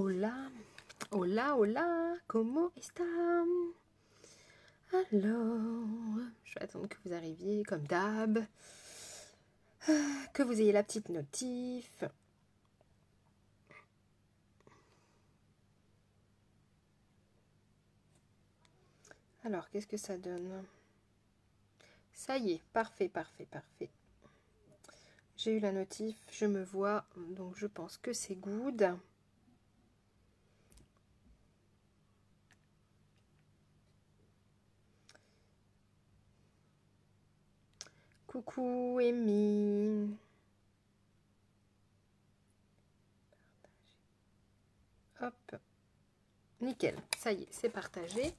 Hola, hola, hola, ¿cómo está? Alors, je vais attendre que vous arriviez comme d'hab, que vous ayez la petite notif. Alors, qu'est-ce que ça donne? Ça y est, parfait, parfait, parfait. J'ai eu la notif, je me vois, donc je pense que c'est good. Coucou, Amy. Hop. Nickel, ça y est, c'est partagé.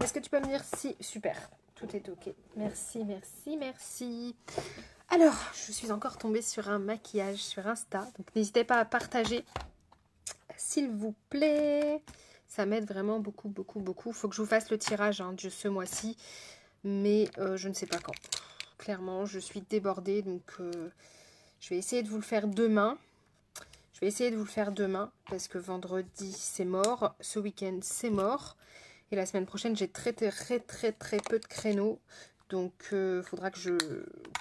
Est-ce que tu peux me dire si... Super, tout est ok. Merci, merci, merci. Alors, je suis encore tombée sur un maquillage sur Insta. Donc, n'hésitez pas à partager, s'il vous plaît. Ça m'aide vraiment beaucoup, beaucoup, beaucoup. Il faut que je vous fasse le tirage de ce mois-ci. Mais je ne sais pas quand. Clairement, je suis débordée. Donc, je vais essayer de vous le faire demain. Parce que vendredi, c'est mort. Ce week-end, c'est mort. Et la semaine prochaine, j'ai très peu de créneaux. Donc, faudra que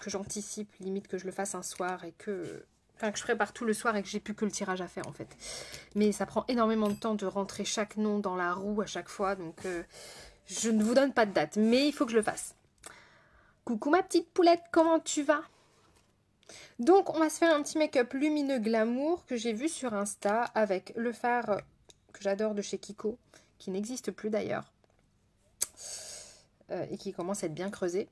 j'anticipe, limite que je le fasse un soir et que je prépare tout le soir et que j'ai plus que le tirage à faire en fait. Mais ça prend énormément de temps de rentrer chaque nom dans la roue à chaque fois. Donc, je ne vous donne pas de date, mais il faut que je le fasse. Coucou ma petite poulette, comment tu vas? Donc, on va se faire un petit make-up lumineux glamour que j'ai vu sur Insta avec le fard que j'adore de chez Kiko, qui n'existe plus d'ailleurs. Et qui commence à être bien creusé.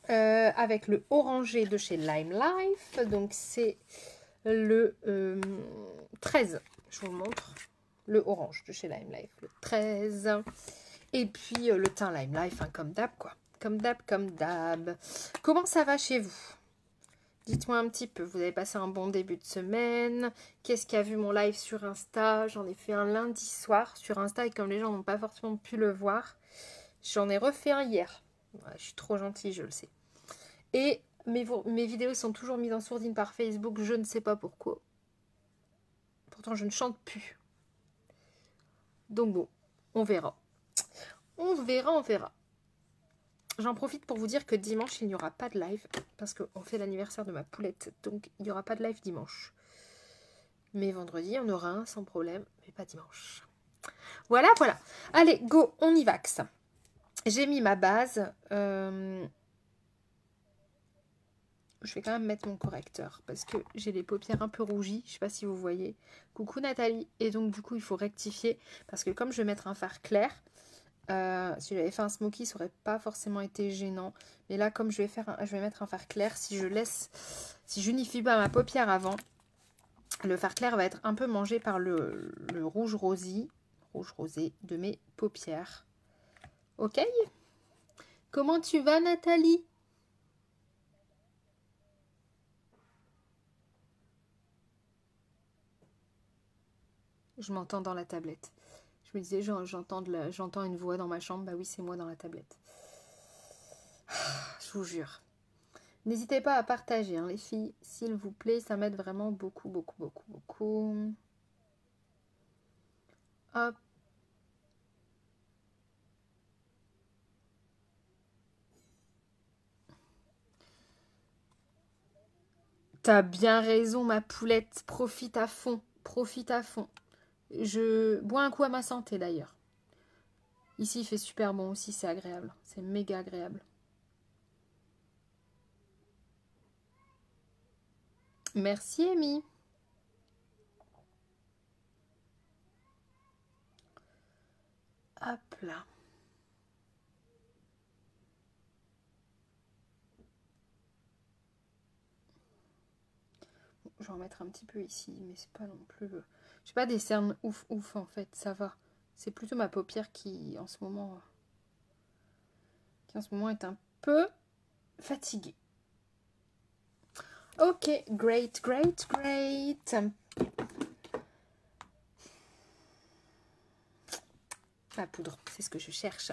Avec le orangé de chez Lime Life. Donc c'est le 13. Je vous le montre. Le orange de chez Lime Life. Le 13. Et puis le teint Lime Life, comme d'hab quoi. Comme d'hab. Comment ça va chez vous? Dites-moi un petit peu. Vous avez passé un bon début de semaine? Qu'est-ce qui a vu mon live sur Insta? J'en ai fait un lundi soir sur Insta. Et comme les gens n'ont pas forcément pu le voir, j'en ai refait un hier. Ouais, je suis trop gentille, je le sais. Et mes vidéos sont toujours mises en sourdine par Facebook, je ne sais pas pourquoi. Pourtant, je ne chante plus. Donc bon, on verra. On verra. J'en profite pour vous dire que dimanche, il n'y aura pas de live. Parce qu'on fait l'anniversaire de ma poulette. Donc, il n'y aura pas de live dimanche. Mais vendredi, on aura un sans problème. Mais pas dimanche. Voilà. Allez, go, on y vaxe. J'ai mis ma base. Je vais quand même mettre mon correcteur parce que j'ai les paupières un peu rougies. Je sais pas si vous voyez. Coucou Nathalie. Et donc du coup il faut rectifier parce que comme je vais mettre un fard clair, si j'avais fait un smoky ça aurait pas forcément été gênant. Mais là comme je vais mettre un fard clair, si j'unifie pas ma paupière avant, le fard clair va être un peu mangé par le rouge rosé de mes paupières. Ok? Comment tu vas Nathalie? Je m'entends dans la tablette. Je me disais, j'entends une voix dans ma chambre. Bah oui, c'est moi dans la tablette. Je vous jure. N'hésitez pas à partager, les filles, s'il vous plaît. Ça m'aide vraiment beaucoup, beaucoup, beaucoup, beaucoup. Hop. T'as bien raison, ma poulette. Profite à fond. Profite à fond. Je bois un coup à ma santé, d'ailleurs. Ici, il fait super bon aussi. C'est agréable. C'est méga agréable. Merci, Amy. Hop là. Je vais en mettre un petit peu ici, mais c'est pas non plus... J'ai pas des cernes ouf en fait, ça va. C'est plutôt ma paupière qui en ce moment est un peu fatiguée. Ok, great. La poudre, c'est ce que je cherche.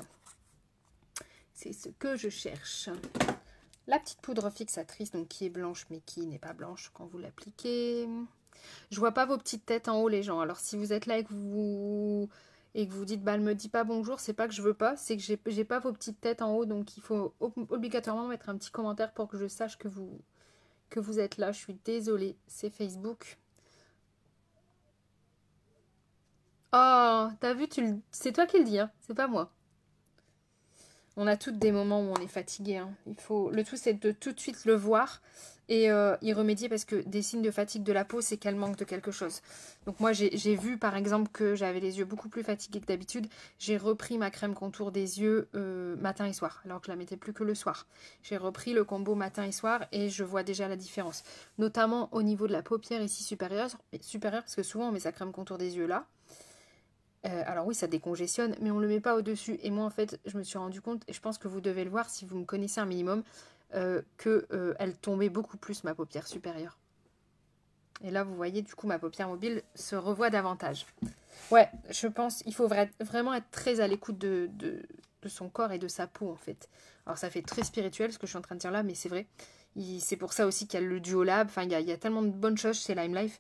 La petite poudre fixatrice, donc qui est blanche mais qui n'est pas blanche quand vous l'appliquez. Je vois pas vos petites têtes en haut, les gens. Alors, si vous êtes là et que vous dites, bah, elle me dit pas bonjour, c'est pas que je veux pas, c'est que j'ai pas vos petites têtes en haut, donc il faut obligatoirement mettre un petit commentaire pour que je sache que vous êtes là. Je suis désolée, c'est Facebook. Oh, t'as vu, c'est toi qui le dis, hein, c'est pas moi. On a toutes des moments où on est fatigué, hein. Le tout, c'est de tout de suite le voir et y remédier parce que des signes de fatigue de la peau, c'est qu'elle manque de quelque chose. Donc moi, j'ai vu par exemple que j'avais les yeux beaucoup plus fatigués que d'habitude. J'ai repris ma crème contour des yeux matin et soir, alors que je la mettais plus que le soir. J'ai repris le combo matin et soir et je vois déjà la différence. Notamment au niveau de la paupière ici supérieure parce que souvent on met sa crème contour des yeux là. Alors oui, ça décongestionne, mais on ne le met pas au-dessus. Et moi, en fait, je me suis rendu compte, et je pense que vous devez le voir si vous me connaissez un minimum, qu'elle tombait beaucoup plus, ma paupière supérieure. Et là, vous voyez, du coup, ma paupière mobile se revoit davantage. Ouais, je pense qu'il faut vraiment être très à l'écoute de son corps et de sa peau, en fait. Alors, ça fait très spirituel, ce que je suis en train de dire là, mais c'est vrai. C'est pour ça aussi qu'il y a le Duo Lab. Enfin, il y a tellement de bonnes choses chez Lime Life.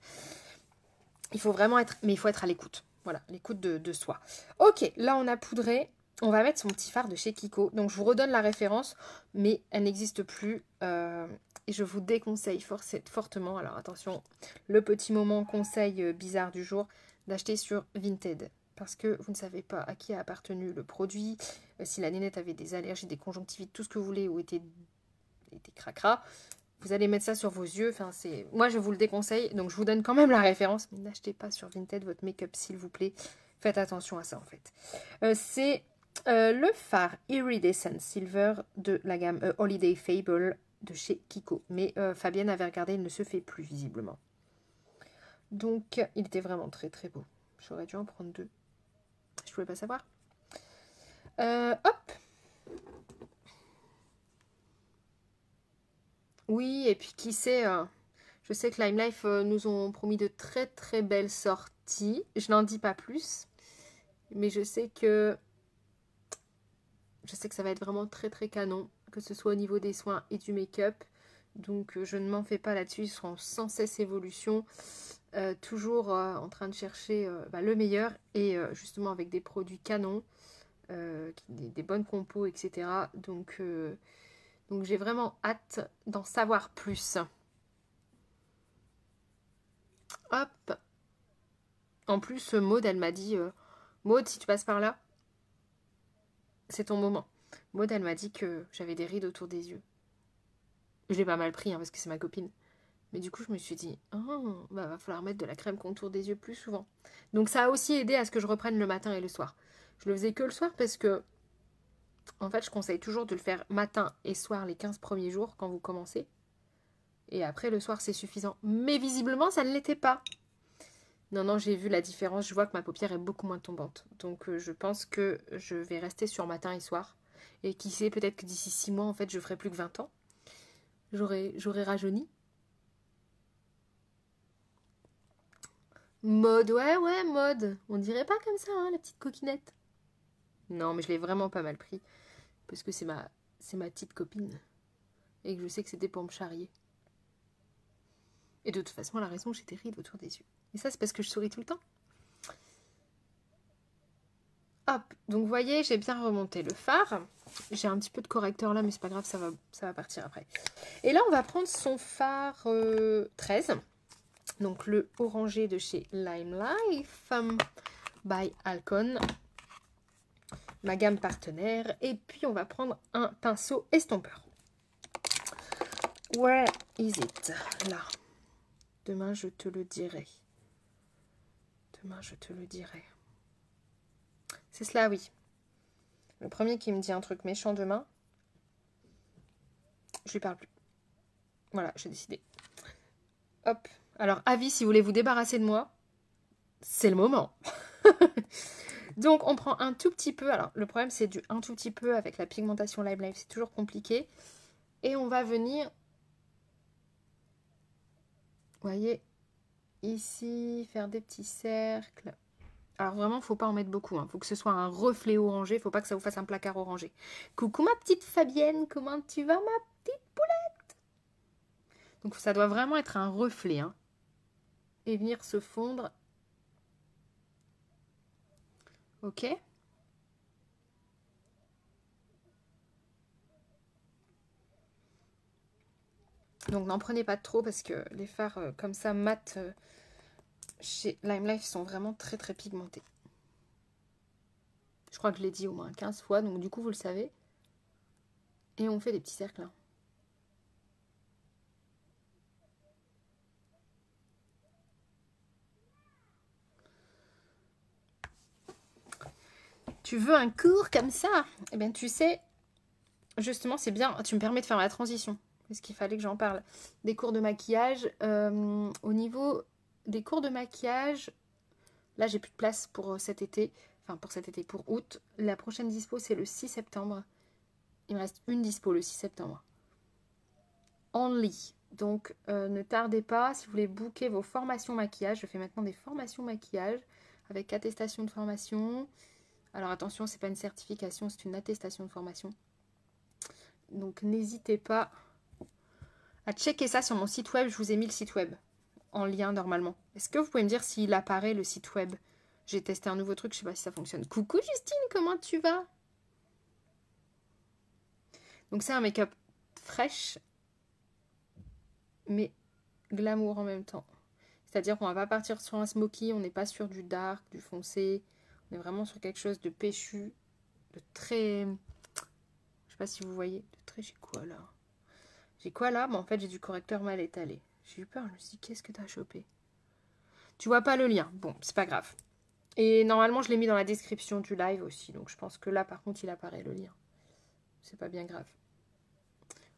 Il faut vraiment être... Mais il faut être à l'écoute. Voilà, l'écoute de soi. Ok, là on a poudré. On va mettre son petit fard de chez Kiko. Donc je vous redonne la référence, mais elle n'existe plus. Et je vous déconseille fortement, alors attention, le petit moment conseil bizarre du jour, d'acheter sur Vinted. Parce que vous ne savez pas à qui a appartenu le produit, si la nénette avait des allergies, des conjonctivites, tout ce que vous voulez, ou était cracra. Vous allez mettre ça sur vos yeux. Enfin, moi, je vous le déconseille. Donc, je vous donne quand même la référence. Mais n'achetez pas sur Vinted votre make-up, s'il vous plaît. Faites attention à ça, en fait. C'est le fard Iridescent Silver de la gamme Holiday Fable de chez Kiko. Mais Fabienne avait regardé, il ne se fait plus, visiblement. Donc, il était vraiment très, très beau. J'aurais dû en prendre 2. Je ne pouvais pas savoir. Hop. Oui, et puis qui sait, je sais que Lime Life nous ont promis de très très belles sorties. Je n'en dis pas plus, mais je sais que ça va être vraiment très très canon, que ce soit au niveau des soins et du make-up. Donc je ne m'en fais pas là-dessus, ils seront sans cesse évolution, toujours en train de chercher le meilleur et justement avec des produits canons, des bonnes compos, etc. Donc j'ai vraiment hâte d'en savoir plus. Hop. En plus, Maud, elle m'a dit Maud, si tu passes par là, c'est ton moment. Maud, elle m'a dit que j'avais des rides autour des yeux. Je l'ai pas mal pris, hein, parce que c'est ma copine. Mais du coup, je me suis dit, va falloir mettre de la crème contour des yeux plus souvent. Donc ça a aussi aidé à ce que je reprenne le matin et le soir. Je le faisais que le soir parce que, en fait, je conseille toujours de le faire matin et soir les 15 premiers jours quand vous commencez. Et après, le soir, c'est suffisant. Mais visiblement, ça ne l'était pas. Non, j'ai vu la différence. Je vois que ma paupière est beaucoup moins tombante. Donc, je pense que je vais rester sur matin et soir. Et qui sait, peut-être que d'ici 6 mois, en fait, je ferai plus que 20 ans. J'aurai rajeuni. Mode, ouais, mode. On dirait pas comme ça, hein, la petite coquinette. Non, mais je l'ai vraiment pas mal pris. Parce que c'est ma petite copine. Et que je sais que c'était pour me charrier. Et de toute façon, elle a raison, j'ai des rides autour des yeux. Et ça, c'est parce que je souris tout le temps. Hop, donc vous voyez, j'ai bien remonté le fard. J'ai un petit peu de correcteur là, mais c'est pas grave, ça va partir après. Et là, on va prendre son fard 13. Donc le orangé de chez Lime Life by Alcon. Ma gamme partenaire. Et puis, on va prendre un pinceau estompeur. Where is it? Là. Demain, je te le dirai. Demain, je te le dirai. C'est cela, oui. Le premier qui me dit un truc méchant demain, je lui parle plus. Voilà, j'ai décidé. Hop. Alors, avis, si vous voulez vous débarrasser de moi, c'est le moment. Donc, on prend un tout petit peu. Alors, le problème, c'est du un tout petit peu avec la pigmentation Lime Life. C'est toujours compliqué. Et on va venir... Vous voyez, ici, faire des petits cercles. Alors vraiment, il ne faut pas en mettre beaucoup. Il faut que ce soit un reflet orangé. Il ne faut pas que ça vous fasse un placard orangé. Coucou ma petite Fabienne, comment tu vas ma petite poulette? Donc ça doit vraiment être un reflet. Hein. et venir se fondre. Ok. Donc n'en prenez pas trop parce que les fards comme ça mat chez Lime Life sont vraiment très très pigmentés. Je crois que je l'ai dit au moins 15 fois, donc du coup vous le savez. Et on fait des petits cercles. Hein. Tu veux un cours comme ça? Eh bien tu sais, justement c'est bien, tu me permets de faire ma transition. Parce qu'il fallait que j'en parle. Des cours de maquillage. Au niveau des cours de maquillage, là j'ai plus de place pour cet été. Enfin pour cet été, pour août. La prochaine dispo c'est le 6 septembre. Il me reste une dispo le 6 septembre. Only. Donc ne tardez pas si vous voulez booker vos formations maquillage. Je fais maintenant des formations maquillage avec attestation de formation. Alors attention, c'est pas une certification, c'est une attestation de formation. Donc n'hésitez pas à checker ça sur mon site web. Je vous ai mis le site web en lien normalement. Est-ce que vous pouvez me dire s'il apparaît le site web? J'ai testé un nouveau truc, je sais pas si ça fonctionne. Coucou Justine, comment tu vas? Donc c'est un make-up fraîche mais glamour en même temps. C'est-à-dire qu'on va pas partir sur un smoky, on n'est pas sur du dark, du foncé. On est vraiment sur quelque chose de péchu, de très... Je sais pas si vous voyez, de très... J'ai quoi là? J'ai quoi là? En fait, j'ai du correcteur mal étalé. J'ai eu peur, je me suis dit, qu'est-ce que t'as chopé? Tu vois pas le lien. Bon, c'est pas grave. Et normalement, je l'ai mis dans la description du live aussi. Donc, je pense que là, par contre, il apparaît le lien. C'est pas bien grave.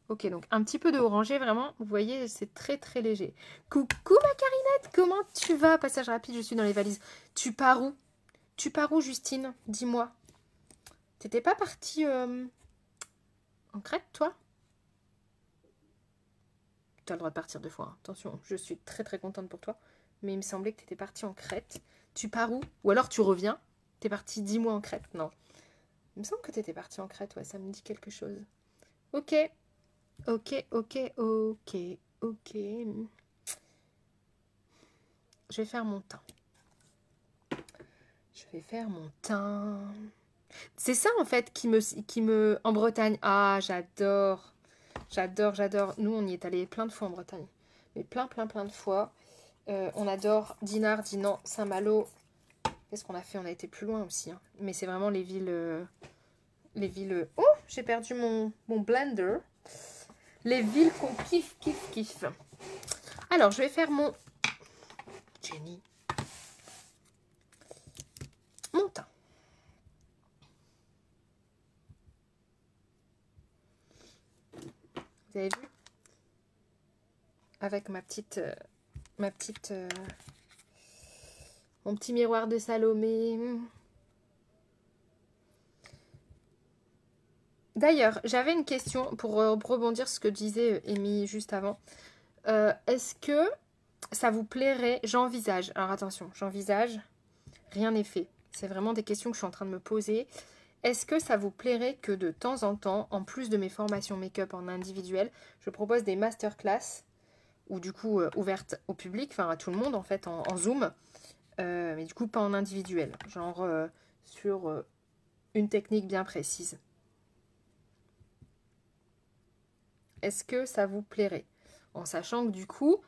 Ok, donc un petit peu de orangé, vraiment. Vous voyez, c'est très, très léger. Coucou, ma Carinette, comment tu vas? Passage rapide, je suis dans les valises. Tu pars où? Tu pars où, Justine? Dis-moi. T'étais pas partie en Crète, toi? Tu as le droit de partir 2 fois. Hein. Attention, je suis très, très contente pour toi. Mais il me semblait que t'étais partie en Crète. Tu pars où? Ou alors tu reviens? T'es partie 10 mois en Crète? Non. Il me semble que t'étais partie en Crète, ouais, ça me dit quelque chose. Ok. Ok, ok, ok, ok. Je vais faire mon teint. Je vais faire mon teint. C'est ça, en fait, qui me... En Bretagne. Ah, j'adore. J'adore, j'adore. Nous, on y est allé plein de fois en Bretagne. Mais plein, plein, plein de fois. On adore Dinard, Dinan, Saint-Malo. Qu'est-ce qu'on a fait? On a été plus loin aussi. Hein. Mais c'est vraiment les villes... les villes... Oh, j'ai perdu mon blender. Les villes qu'on kiffe, kiffe, kiffe. Alors, je vais faire mon... Jenny. Mon teint. Vous avez vu? Avec ma petite... mon petit miroir de Salomé. D'ailleurs, j'avais une question pour rebondir sur ce que disait Amy juste avant. Est-ce que ça vous plairait? J'envisage. Alors attention, j'envisage. Rien n'est fait. C'est vraiment des questions que je suis en train de me poser. Est-ce que ça vous plairait que de temps en temps, en plus de mes formations make-up en individuel, je propose des masterclass ou du coup ouvertes au public, enfin à tout le monde en fait, en Zoom, mais du coup pas en individuel, genre sur une technique bien précise. Est-ce que ça vous plairait? En sachant que du coup,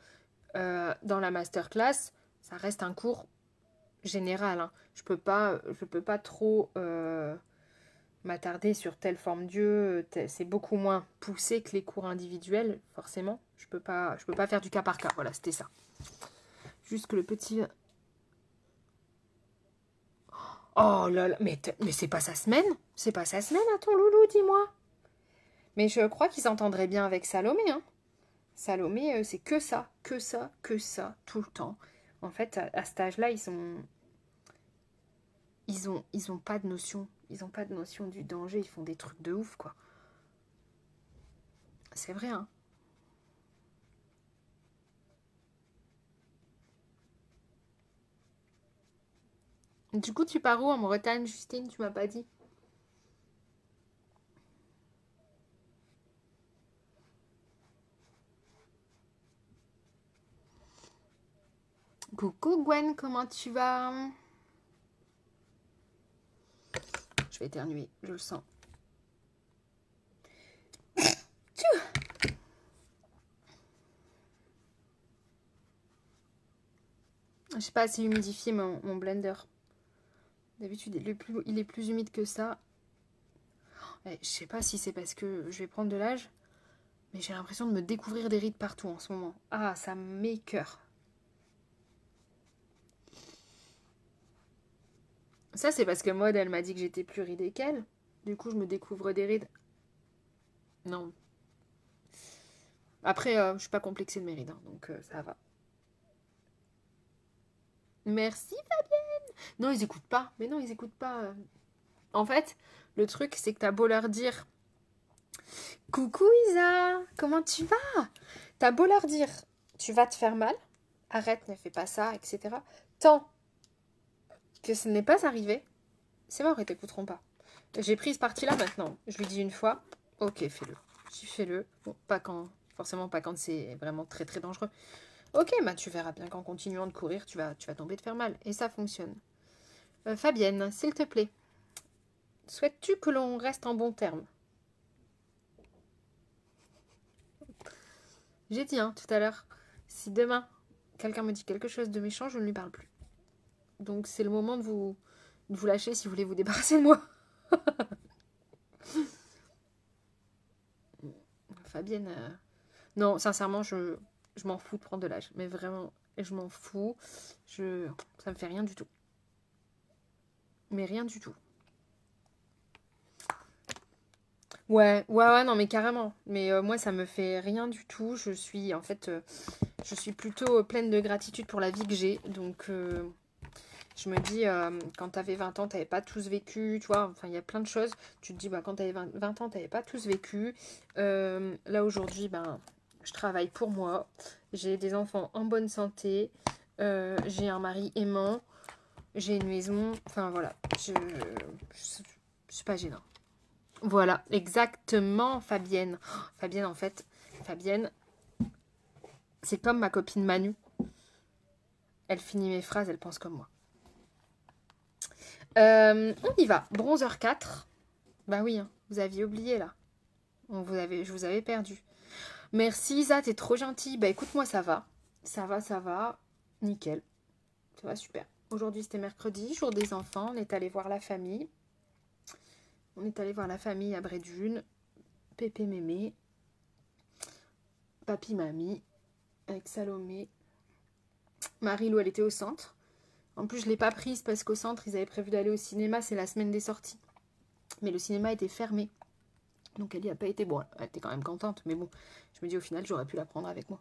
dans la masterclass, ça reste un cours général. Hein. Je peux pas trop m'attarder sur telle forme d'yeux. C'est beaucoup moins poussé que les cours individuels, forcément. Je peux pas faire du cas par cas. Voilà, c'était ça. Juste que le petit... Oh là là, mais c'est pas sa semaine? C'est pas sa semaine à ton loulou, dis-moi. Mais je crois qu'ils s'entendraient bien avec Salomé, hein. Salomé, c'est que ça, que ça, que ça, tout le temps. En fait, à cet âge-là, ils ont pas de notion. Ils ont pas de notion du danger. Ils font des trucs de ouf, quoi. C'est vrai, hein. Du coup, tu pars où en Bretagne, Justine? Tu m'as pas dit. Coucou Gwen, comment tu vas? Je vais éternuer, je le sens. Je sais pas assez humidifié mon blender. D'habitude, il est plus humide que ça. Je sais pas si c'est parce que je vais prendre de l'âge, mais j'ai l'impression de me découvrir des rides partout en ce moment. Ah, ça m'écoeure. Ça, c'est parce que Maud, elle m'a dit que j'étais plus ridée qu'elle. Du coup, je me découvre des rides. Non. Après, je suis pas complexée de mes rides, hein, donc ça va. Merci Fabienne. Non, ils écoutent pas. Mais non, ils écoutent pas. En fait, le truc, c'est que t'as beau leur dire coucou Isa, comment tu vas? T'as beau leur dire tu vas te faire mal, arrête, ne fais pas ça, etc. Tant que ce n'est pas arrivé, c'est mort, ils t'écouteront pas. J'ai pris ce parti-là maintenant. Je lui dis une fois, ok, fais-le. Tu fais-le. Bon, pas quand, forcément pas quand c'est vraiment très très dangereux. Ok, bah tu verras bien qu'en continuant de courir, tu vas tomber te faire mal. Et ça fonctionne. Fabienne, s'il te plaît, souhaites-tu que l'on reste en bons termes? J'ai dit tout à l'heure, si demain quelqu'un me dit quelque chose de méchant, je ne lui parle plus. Donc c'est le moment de vous lâcher si vous voulez vous débarrasser de moi. Fabienne, non, sincèrement, je m'en fous de prendre de l'âge. Mais vraiment, je m'en fous. Ça me fait rien du tout. Mais rien du tout. Ouais, non, mais carrément. Mais moi, ça me fait rien du tout. Je suis plutôt pleine de gratitude pour la vie que j'ai. Donc, je me dis, quand t'avais 20 ans, t'avais pas tous vécu, tu vois. Enfin, il y a plein de choses. Tu te dis, quand t'avais 20 ans, t'avais pas tous vécu. Là, aujourd'hui, je travaille pour moi. J'ai des enfants en bonne santé. J'ai un mari aimant. J'ai une maison. Enfin, voilà. Je suis pas gênant. Voilà, exactement, Fabienne. Fabienne, en fait, c'est comme ma copine Manu. Elle finit mes phrases, elle pense comme moi. On y va. Bronzer 4. Bah oui, vous aviez oublié là. Je vous avais perdu. Merci Isa, t'es trop gentille. Bah écoute, moi ça va. Ça va. Nickel. Ça va super. Aujourd'hui c'était mercredi, jour des enfants. On est allé voir la famille. À Brédune. Pépé mémé. Papy mamie. Avec Salomé. Marie-Lou, elle était au centre. En plus, je ne l'ai pas prise parce qu'au centre, ils avaient prévu d'aller au cinéma. C'est la semaine des sorties. Mais le cinéma était fermé. Donc, elle n'y a pas été. Bon, elle était quand même contente. Mais bon, je me dis au final, j'aurais pu la prendre avec moi.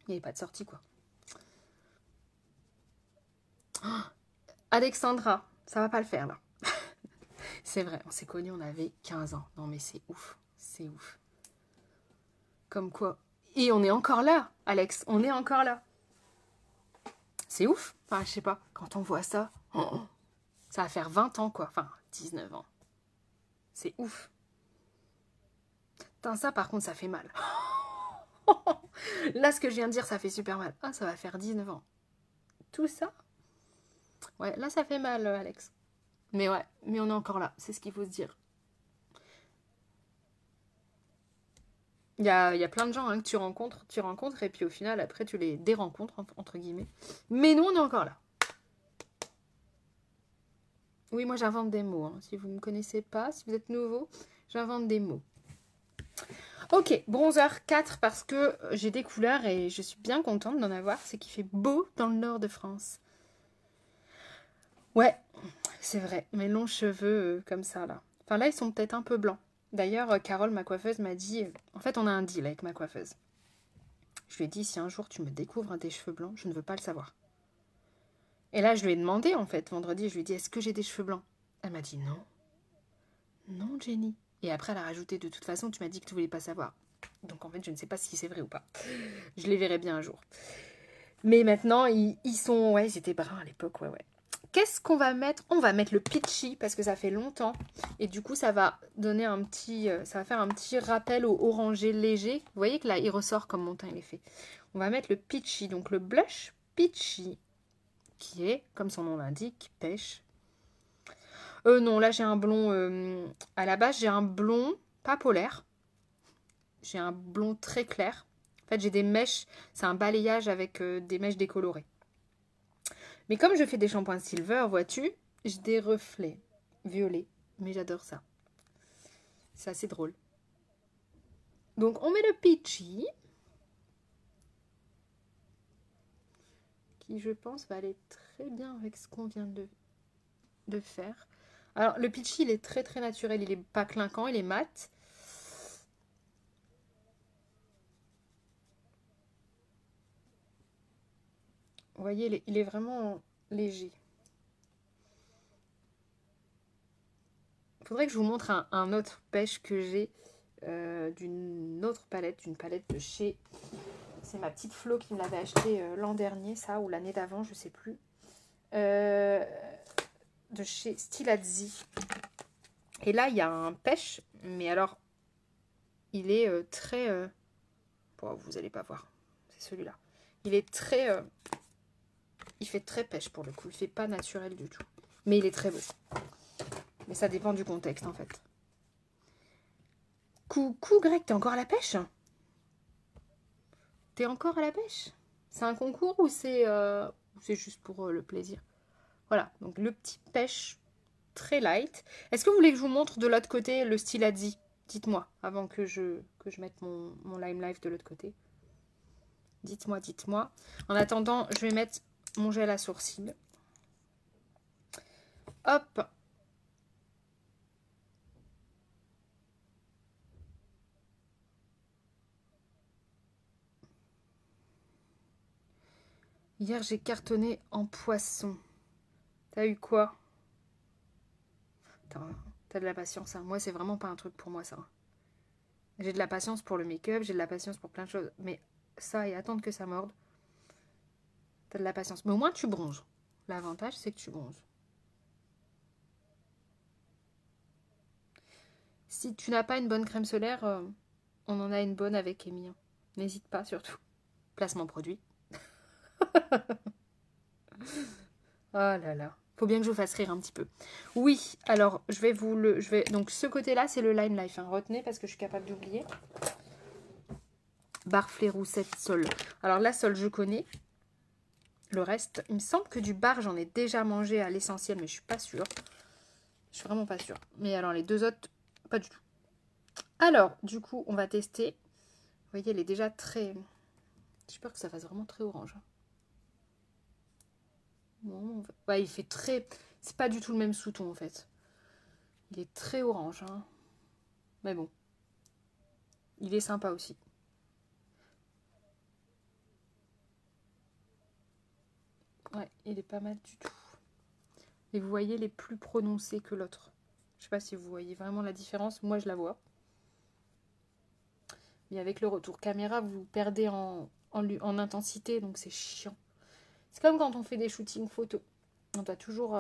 Il n'y avait pas de sortie, quoi. Oh, Alexandra, ça va pas le faire, là. C'est vrai, on s'est connus, on avait 15 ans. Non, mais c'est ouf. C'est ouf. Comme quoi. Et on est encore là, Alex. On est encore là. C'est ouf. Enfin, je sais pas. Quand on voit ça, ça va faire 20 ans, quoi. Enfin, 19 ans. C'est ouf. Putain, ça, par contre, ça fait mal. Là, ce que je viens de dire, ça fait super mal. Ah, ça va faire 19 ans. Tout ça? Ouais, là, ça fait mal, Alex. Mais ouais, mais on est encore là. C'est ce qu'il faut se dire. Il y a plein de gens que tu rencontres, et puis au final, après, tu les dérencontres, entre guillemets. Mais nous, on est encore là. Oui, moi, j'invente des mots. Si vous ne me connaissez pas, si vous êtes nouveau, j'invente des mots. Ok, bronzer 4 parce que j'ai des couleurs et je suis bien contente d'en avoir. C'est qu'il fait beau dans le nord de France. Ouais, c'est vrai. Mes longs cheveux comme ça, là. Enfin, là, ils sont peut-être un peu blancs. D'ailleurs, Carole, ma coiffeuse, m'a dit... En fait, on a un deal avec ma coiffeuse. Je lui ai dit, si un jour tu me découvres des cheveux blancs, je ne veux pas le savoir. Et là, je lui ai demandé, en fait, vendredi, je lui ai dit, est-ce que j'ai des cheveux blancs? Elle m'a dit, non. Non, Jenny. Et après, elle a rajouté, de toute façon, tu m'as dit que tu voulais pas savoir. Donc, en fait, je ne sais pas si c'est vrai ou pas. Je les verrai bien un jour. Mais maintenant, ils sont... Ouais, ils étaient bruns à l'époque, ouais. Qu'est-ce qu'on va mettre? On va mettre le Peachy, parce que ça fait longtemps. Et du coup, ça va donner un petit... ça va faire un petit rappel au orangé léger. Vous voyez que là, il ressort comme mon teint, il est fait. On va mettre le Peachy, donc le blush Peachy, qui est, comme son nom l'indique, pêche. Non, là j'ai un blond, à la base j'ai un blond, pas polaire. J'ai un blond très clair. En fait j'ai des mèches, c'est un balayage avec des mèches décolorées. Mais comme je fais des shampoings silver, vois-tu, j'ai des reflets violets. Mais j'adore ça. C'est assez drôle. Donc on met le Peachy, qui je pense va aller très bien avec ce qu'on vient de faire. Alors le Peachy il est très très naturel, il est pas clinquant, il est mat. Vous voyez, il est vraiment léger. Il faudrait que je vous montre un autre pêche que j'ai d'une autre palette, d'une palette de chez... C'est ma petite Flo qui me l'avait acheté l'an dernier, ça, ou l'année d'avant, je sais plus. De chez Stilazzi. Et là, il y a un pêche, mais alors, il est très... Bon, vous n'allez pas voir, c'est celui-là. Il est très... il fait très pêche pour le coup, il fait pas naturel du tout. Mais il est très beau. Mais ça dépend du contexte, en fait. Coucou Greg, t'es encore à la pêche? T'es encore à la pêche? C'est un concours ou c'est juste pour le plaisir? Voilà, donc le petit pêche très light. Est-ce que vous voulez que je vous montre de l'autre côté le Stilazzi? Dites-moi, avant que je mette mon Lime Life de l'autre côté. Dites-moi, dites-moi. En attendant, je vais mettre mon gel à sourcils. Hop! Hier, j'ai cartonné en poisson. T'as eu quoi? T'as de la patience, hein. Moi, c'est vraiment pas un truc pour moi, ça. J'ai de la patience pour le make-up, j'ai de la patience pour plein de choses. Mais ça, et attendre que ça morde, t'as de la patience. Mais au moins, tu bronzes. L'avantage, c'est que tu bronzes. Si tu n'as pas une bonne crème solaire, on en a une bonne avec Amy. N'hésite pas, surtout. Placement produit. Oh là là. Faut bien que je vous fasse rire un petit peu. Oui, alors, je vais vous le... Donc, ce côté-là, c'est le Lime Life. Hein. Retenez, parce que je suis capable d'oublier. Barflé roussette sol. Alors, la sol, je connais. Le reste, il me semble que du bar, j'en ai déjà mangé à l'essentiel, mais je suis pas sûre. Je suis vraiment pas sûre. Mais alors, les deux autres, pas du tout. Alors, du coup, on va tester. Vous voyez, elle est déjà très... J'ai peur que ça fasse vraiment très orange. Bon, ouais, il fait très... C'est pas du tout le même sous-ton, en fait. Il est très orange. Hein. Mais bon. Il est sympa aussi. Ouais, il est pas mal du tout. Et vous voyez, il est plus prononcé que l'autre. Je sais pas si vous voyez vraiment la différence. Moi, je la vois. Mais avec le retour caméra, vous perdez en intensité, donc c'est chiant. C'est comme quand on fait des shootings photos. On doit toujours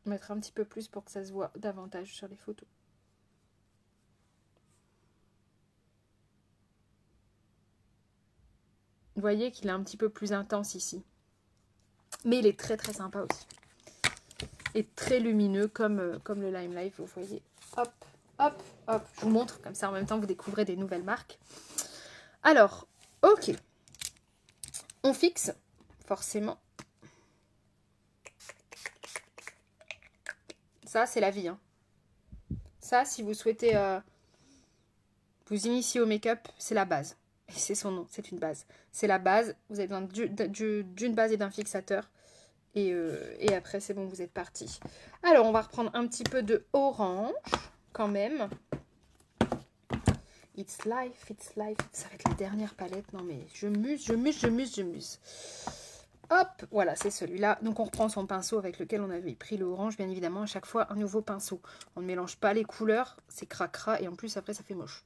mettre un petit peu plus pour que ça se voit davantage sur les photos. Vous voyez qu'il est un petit peu plus intense ici. Mais il est très très sympa aussi. Et très lumineux comme le Lime Life, vous voyez. Hop, hop, hop. Je vous montre, comme ça en même temps vous découvrez des nouvelles marques. Alors, ok. On fixe, forcément. Ça, c'est la vie. Hein. Ça, si vous souhaitez vous initier au make-up, c'est la base. Et c'est son nom, c'est une base. C'est la base. Vous avez besoin d'une base et d'un fixateur. Et après, c'est bon, vous êtes parti. Alors, on va reprendre un petit peu de orange, quand même. It's life, it's life. Ça va être la dernière palette. Non, mais je muse. Hop, voilà, c'est celui-là. Donc, on reprend son pinceau avec lequel on avait pris le orange. Bien évidemment, à chaque fois, un nouveau pinceau. On ne mélange pas les couleurs. C'est cracra. Et en plus, après, ça fait moche.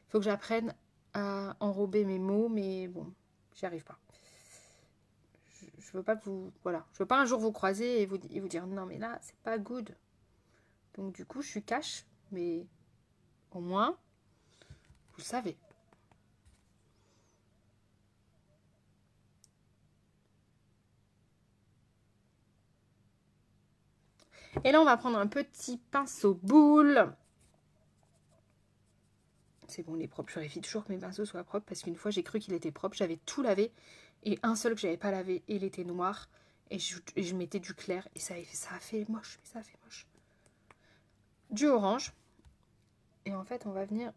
Il faut que j'apprenne à enrober mes mots. Mais bon, j'y arrive pas. Je veux pas que vous... Voilà. Je veux pas un jour vous croiser et vous dire non, mais là, c'est pas good. Donc, du coup, je suis cash. Mais au moins, vous le savez. Et là, on va prendre un petit pinceau boule. C'est bon, il est propre. Je vérifie toujours que mes pinceaux soient propres parce qu'une fois, j'ai cru qu'il était propre. J'avais tout lavé et un seul que j'avais pas lavé, et il était noir. Et je mettais du clair et ça a fait moche. Mais ça a fait moche. Du orange. Et en fait, on va venir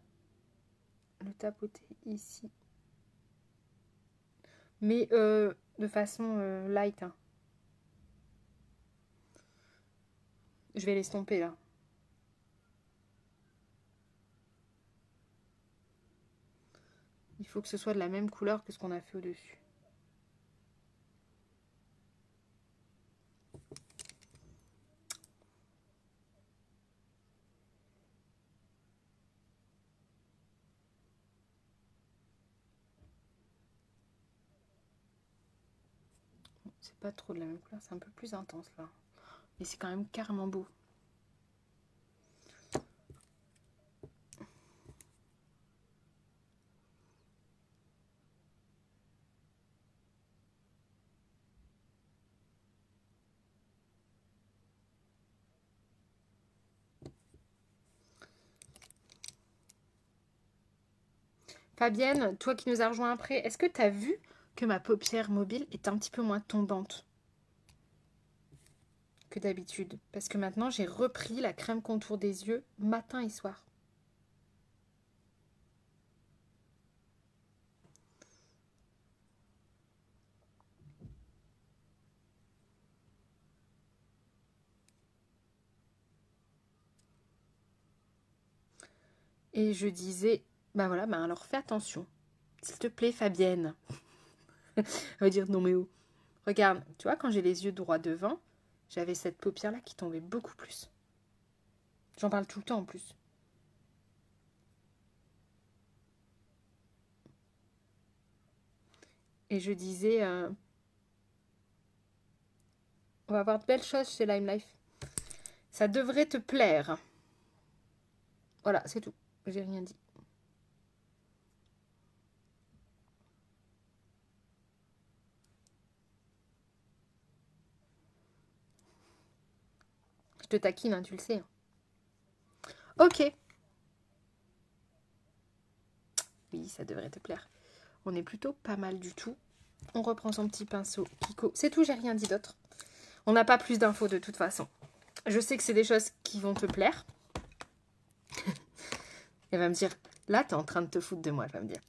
le tapoter ici. Mais de façon light. Hein. Je vais l'estomper là. Il faut que ce soit de la même couleur que ce qu'on a fait au-dessus. C'est pas trop de la même couleur, c'est un peu plus intense là. Mais c'est quand même carrément beau. Fabienne, toi qui nous as rejoint après, est-ce que tu as vu que ma paupière mobile est un petit peu moins tombante que d'habitude? Parce que maintenant, j'ai repris la crème contour des yeux matin et soir. Et je disais, bah voilà, bah alors fais attention. S'il te plaît, Fabienne. Elle va dire, non mais oh. Regarde, tu vois, quand j'ai les yeux droits devant, j'avais cette paupière-là qui tombait beaucoup plus. J'en parle tout le temps en plus. Et je disais, on va avoir de belles choses chez Lime Life. Ça devrait te plaire. Voilà, c'est tout. J'ai rien dit. Je te taquine, hein, tu le sais. Hein. Ok. Oui, ça devrait te plaire. On est plutôt pas mal du tout. On reprend son petit pinceau Kiko. C'est tout, j'ai rien dit d'autre. On n'a pas plus d'infos de toute façon. Je sais que c'est des choses qui vont te plaire. Elle va me dire, là, t'es en train de te foutre de moi, elle va me dire.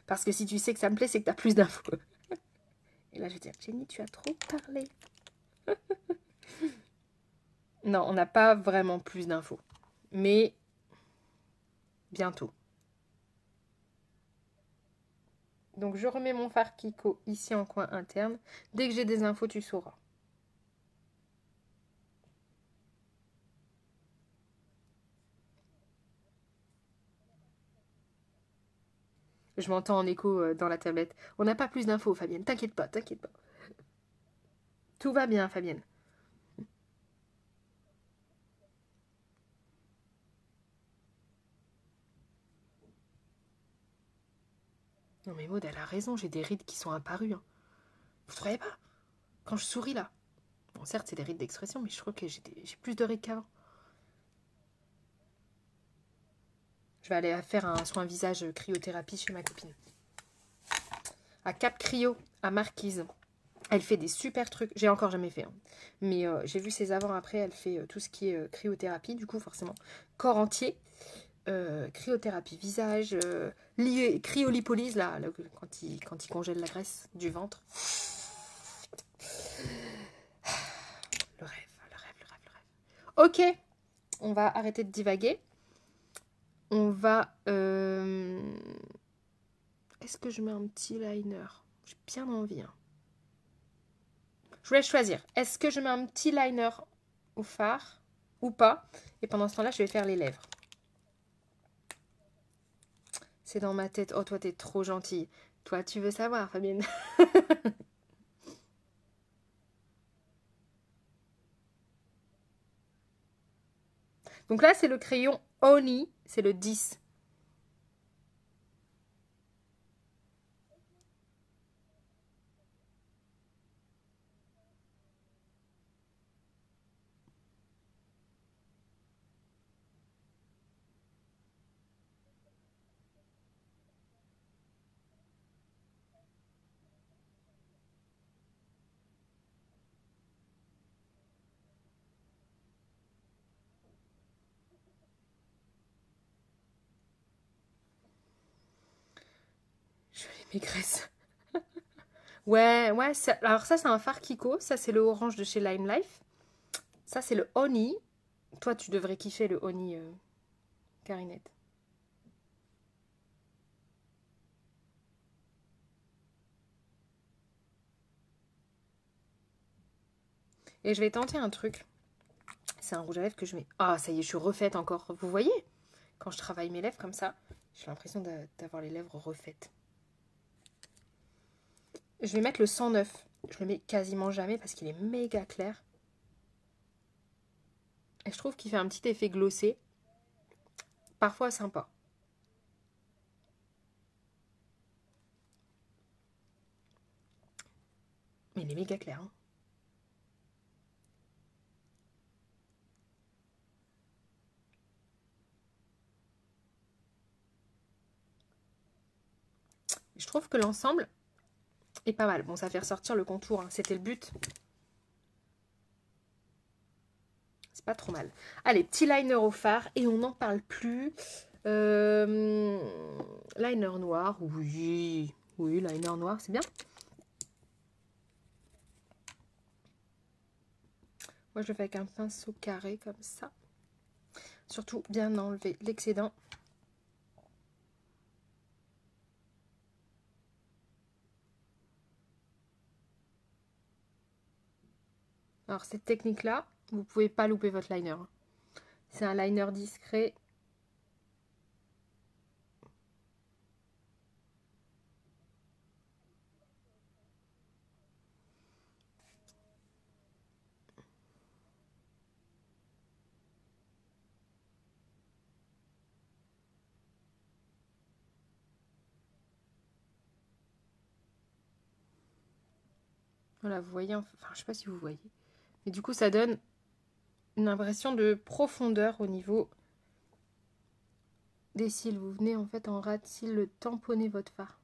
Parce que si tu sais que ça me plaît, c'est que t'as plus d'infos. Et là, je vais dire, Jenny, tu as trop parlé. Non, on n'a pas vraiment plus d'infos. Mais bientôt. Donc, je remets mon fard Kiko ici en coin interne. Dès que j'ai des infos, tu sauras. Je m'entends en écho dans la tablette. On n'a pas plus d'infos, Fabienne. T'inquiète pas, t'inquiète pas. Tout va bien, Fabienne. Non mais Maud, elle a raison, j'ai des rides qui sont apparues. Hein. Vous trouvez pas? Quand je souris là. Bon, certes, c'est des rides d'expression, mais je trouve que j'ai plus de rides qu'avant. Je vais aller faire un soin visage cryothérapie chez ma copine. À Cap Cryo, à Marquise. Elle fait des super trucs. J'ai encore jamais fait. Hein. Mais j'ai vu ses avant-après. Elle fait tout ce qui est cryothérapie, du coup, forcément. Corps entier. Cryothérapie visage. Cryolipolyse, là quand il congèle la graisse du ventre. Le rêve, le rêve, le rêve, le rêve. Ok, on va arrêter de divaguer. On va... Est-ce que je mets un petit liner? J'ai bien envie. Hein. Je vous laisse choisir. Est-ce que je mets un petit liner au fard ou pas? Et pendant ce temps-là, je vais faire les lèvres. C'est dans ma tête. Oh, toi, t'es trop gentille. Toi, tu veux savoir, Fabienne. Donc là, c'est le crayon Oni. C'est le 10. mes graisses. Ouais, ouais. Alors ça, c'est un fard Kiko. Ça, c'est le orange de chez Lime Life. Ça, c'est le Honey. Toi, tu devrais kiffer le Honey, Carinette. Et je vais tenter un truc. C'est un rouge à lèvres que je mets. Ah, ça y est, je suis refaite encore. Vous voyez? Quand je travaille mes lèvres comme ça, j'ai l'impression d'avoir les lèvres refaites. Je vais mettre le 109. Je le mets quasiment jamais parce qu'il est méga clair. Et je trouve qu'il fait un petit effet glossé. Parfois sympa. Mais il est méga clair. Hein. Je trouve que l'ensemble est pas mal. Bon, ça fait ressortir le contour. Hein. C'était le but. C'est pas trop mal. Allez, petit liner au fard. Et on n'en parle plus. Liner noir. Oui. Oui, liner noir, c'est bien. Moi, je le fais avec un pinceau carré comme ça. Surtout, bien enlever l'excédent. Alors, cette technique-là, vous pouvez pas louper votre liner. C'est un liner discret. Voilà, vous voyez, enfin, je sais pas si vous voyez. Et du coup, ça donne une impression de profondeur au niveau des cils. Vous venez en fait en ras de cils le tamponner votre fard.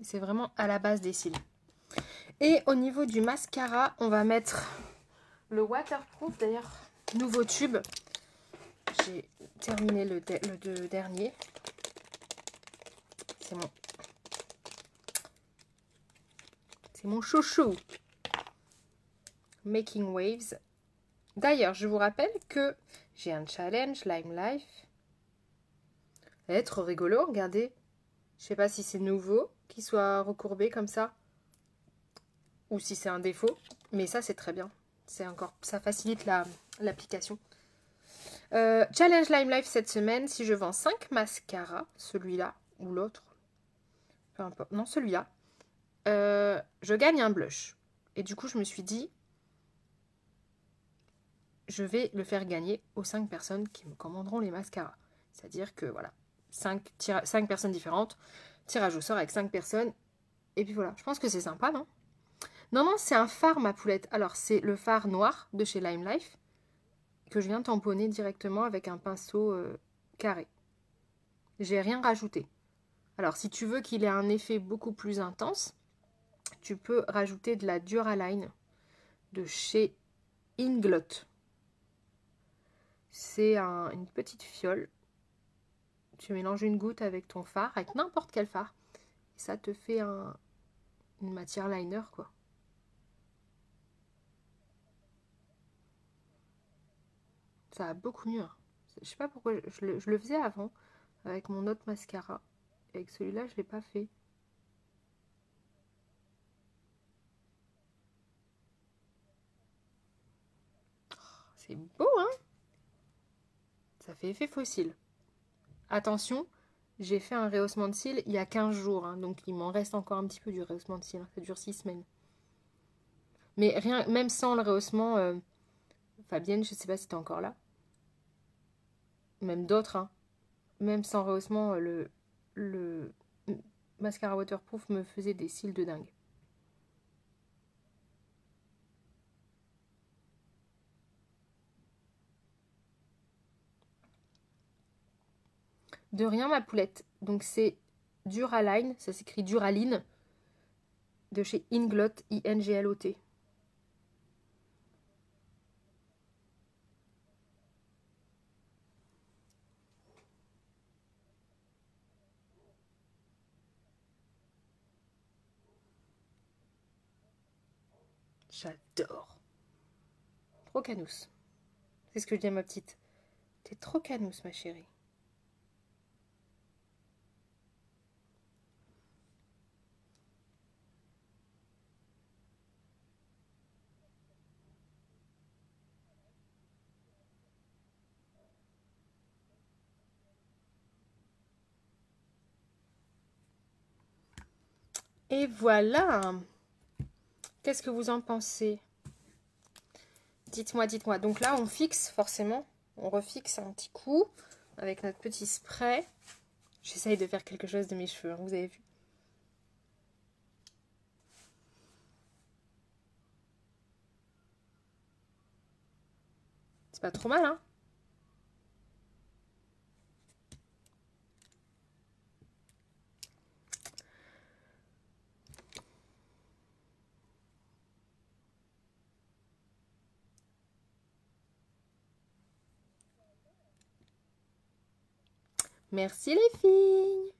C'est vraiment à la base des cils. Et au niveau du mascara, on va mettre le waterproof. D'ailleurs, nouveau tube. J'ai terminé le dernier. C'est mon chouchou. Making Waves. D'ailleurs, je vous rappelle que j'ai un challenge Lime Life. Ça va être rigolo, regardez. Je sais pas si c'est nouveau qu'il soit recourbé comme ça. Ou si c'est un défaut. Mais ça, c'est très bien. C'est encore, ça facilite l'application. Challenge Lime Life cette semaine. Si je vends 5 mascaras, celui-là ou l'autre, peu importe, non, celui-là, je gagne un blush. Et du coup, je me suis dit, je vais le faire gagner aux 5 personnes qui me commanderont les mascaras. C'est-à-dire que, voilà, 5 personnes différentes, tirage au sort avec 5 personnes. Et puis voilà, je pense que c'est sympa, non? Non, non, c'est un fard, ma poulette. Alors, c'est le fard noir de chez Lime Life que je viens tamponner directement avec un pinceau carré. J'ai rien rajouté. Alors, si tu veux qu'il ait un effet beaucoup plus intense, tu peux rajouter de la Duraline de chez Inglot. C'est une petite fiole. Tu mélanges une goutte avec ton fard, avec n'importe quel fard. Et ça te fait une matière liner, quoi. Ça va beaucoup mieux. Hein. Je sais pas pourquoi je le faisais avant avec mon autre mascara. Avec celui-là, je l'ai pas fait. C'est beau, hein? Ça fait effet fossile. Attention, j'ai fait un rehaussement de cils il y a 15 jours. Hein, donc, il m'en reste encore un petit peu du rehaussement de cils. Hein, ça dure 6 semaines. Mais rien, même sans le rehaussement, Fabienne, je sais pas si t'es encore là. Même d'autres, hein. Même sans rehaussement, le mascara waterproof me faisait des cils de dingue. De rien, ma poulette. Donc, c'est Duraline, ça s'écrit Duraline, de chez Inglot, I-N-G-L-O-T. J'adore. Trop canousse. C'est ce que je dis à ma petite. T'es trop canousse, ma chérie. Et voilà. Qu'est-ce que vous en pensez? Dites-moi, dites-moi. Donc là, on fixe forcément. On refixe un petit coup avec notre petit spray. J'essaye de faire quelque chose de mes cheveux, hein, vous avez vu. C'est pas trop mal, hein? Merci les filles.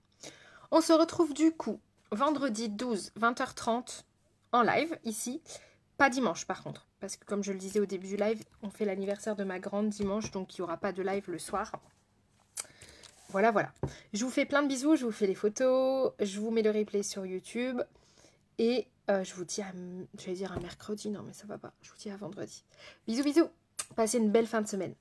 On se retrouve du coup vendredi 12, 20h30 en live ici. Pas dimanche par contre, parce que comme je le disais au début du live, on fait l'anniversaire de ma grande dimanche, donc il n'y aura pas de live le soir. Voilà, voilà. Je vous fais plein de bisous, je vous fais les photos, je vous mets le replay sur YouTube. Et je vous dis à, je vais dire à mercredi, non mais ça va pas, je vous dis à vendredi. Bisous, bisous, passez une belle fin de semaine.